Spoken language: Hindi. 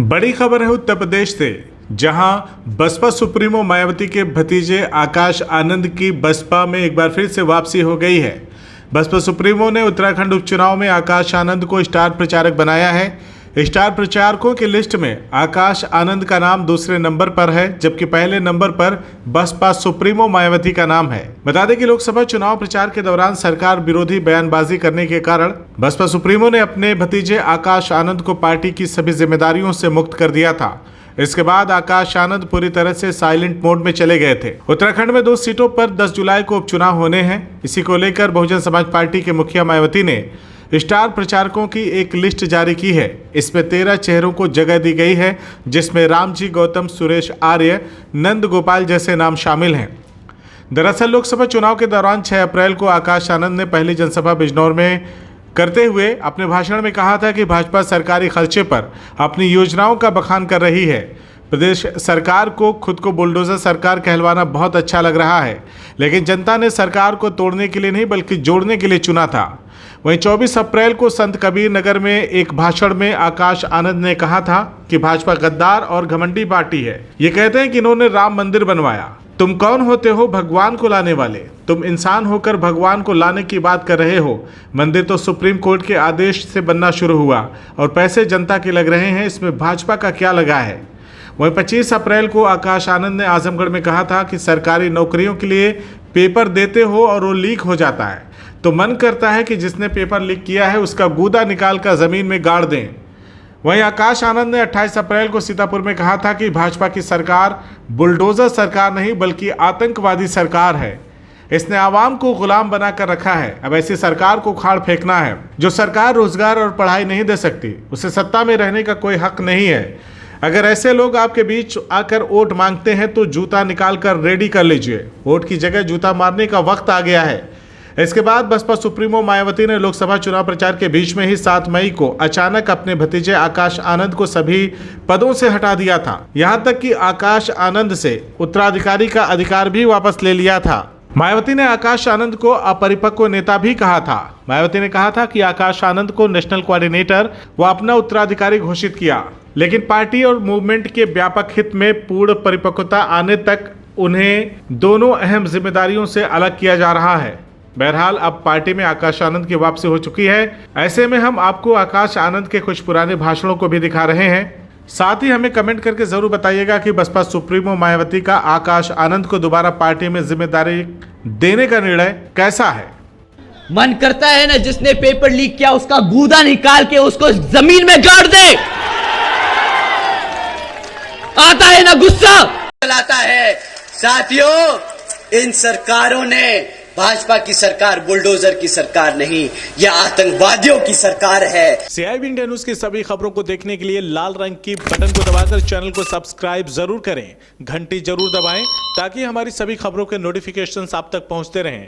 बड़ी खबर है उत्तर प्रदेश से, जहां बसपा सुप्रीमो मायावती के भतीजे आकाश आनंद की बसपा में एक बार फिर से वापसी हो गई है। बसपा सुप्रीमो ने उत्तराखंड उपचुनाव में आकाश आनंद को स्टार प्रचारक बनाया है। स्टार प्रचारकों की लिस्ट में आकाश आनंद का नाम दूसरे नंबर पर है, जबकि पहले नंबर पर बसपा सुप्रीमो मायावती का नाम है। बता दें कि लोकसभा चुनाव प्रचार के दौरान सरकार विरोधी बयानबाजी करने के कारण बसपा सुप्रीमो ने अपने भतीजे आकाश आनंद को पार्टी की सभी जिम्मेदारियों से मुक्त कर दिया था। इसके बाद आकाश आनंद पूरी तरह से साइलेंट मोड में चले गए थे। उत्तराखंड में 2 सीटों पर 10 जुलाई को उपचुनाव होने हैं। इसी को लेकर बहुजन समाज पार्टी के मुखिया मायावती ने स्टार प्रचारकों की एक लिस्ट जारी की है। इसमें 13 चेहरों को जगह दी गई है, जिसमें रामजी गौतम, सुरेश आर्य, नंद गोपाल जैसे नाम शामिल हैं। दरअसल लोकसभा चुनाव के दौरान 6 अप्रैल को आकाश आनंद ने पहली जनसभा बिजनौर में करते हुए अपने भाषण में कहा था कि भाजपा सरकारी खर्चे पर अपनी योजनाओं का बखान कर रही है। प्रदेश सरकार को खुद को बुलडोजर सरकार कहलवाना बहुत अच्छा लग रहा है, लेकिन जनता ने सरकार को तोड़ने के लिए नहीं बल्कि जोड़ने के लिए चुना था। वहीं 24 अप्रैल को संत कबीर नगर में एक भाषण में आकाश आनंद ने कहा था कि भाजपा गद्दार और घमंडी पार्टी है। ये कहते हैं कि इन्होंने राम मंदिर बनवाया। तुम कौन होते हो भगवान को लाने वाले? तुम इंसान होकर भगवान को लाने की बात कर रहे हो। मंदिर तो सुप्रीम कोर्ट के आदेश से बनना शुरू हुआ और पैसे जनता के लग रहे हैं, इसमें भाजपा का क्या लगा है? वहीं 25 अप्रैल को आकाश आनंद ने आजमगढ़ में कहा था कि सरकारी नौकरियों के लिए पेपर देते हो और वो लीक हो जाता है, तो मन करता है कि जिसने पेपर लीक किया है उसका गूदा निकाल कर जमीन में गाड़ दें। वहीं आकाश आनंद ने 28 अप्रैल को सीतापुर में कहा था कि भाजपा की सरकार बुलडोजर सरकार नहीं बल्कि आतंकवादी सरकार है। इसने आवाम को गुलाम बनाकर रखा है। अब ऐसी सरकार को उखाड़ फेंकना है। जो सरकार रोजगार और पढ़ाई नहीं दे सकती, उसे सत्ता में रहने का कोई हक नहीं है। अगर ऐसे लोग आपके बीच आकर वोट मांगते हैं तो जूता निकाल कर रेडी कर लीजिए। वोट की जगह जूता मारने का वक्त आ गया है। इसके बाद बसपा सुप्रीमो मायावती ने लोकसभा चुनाव प्रचार के बीच में ही 7 मई को अचानक अपने भतीजे आकाश आनंद को सभी पदों से हटा दिया था। यहां तक कि आकाश आनंद से उत्तराधिकारी का अधिकार भी वापस ले लिया था। मायावती ने आकाश आनंद को अपरिपक्व नेता भी कहा था। मायावती ने कहा था कि आकाश आनंद को नेशनल कोऑर्डिनेटर व अपना उत्तराधिकारी घोषित किया, लेकिन पार्टी और मूवमेंट के व्यापक हित में पूर्ण परिपक्वता आने तक उन्हें दोनों अहम जिम्मेदारियों से अलग किया जा रहा है। बहरहाल अब पार्टी में आकाश आनंद की वापसी हो चुकी है। ऐसे में हम आपको आकाश आनंद के कुछ पुराने भाषणों को भी दिखा रहे हैं। साथ ही हमें कमेंट करके जरूर बताइएगा कि बसपा सुप्रीमो मायावती का आकाश आनंद को दोबारा पार्टी में जिम्मेदारी देने का निर्णय कैसा है। मन करता है ना, जिसने पेपर लीक किया उसका गूदा निकाल के उसको जमीन में गाड़ दे। आता है ना गुस्सा चलाता है। साथियों, इन सरकारों ने भाजपा की सरकार बुलडोजर की सरकार नहीं, यह आतंकवादियों की सरकार है। CIB इंडिया न्यूज की सभी खबरों को देखने के लिए लाल रंग की बटन को दबाकर चैनल को सब्सक्राइब जरूर करें, घंटी जरूर दबाएं ताकि हमारी सभी खबरों के नोटिफिकेशंस आप तक पहुंचते रहें।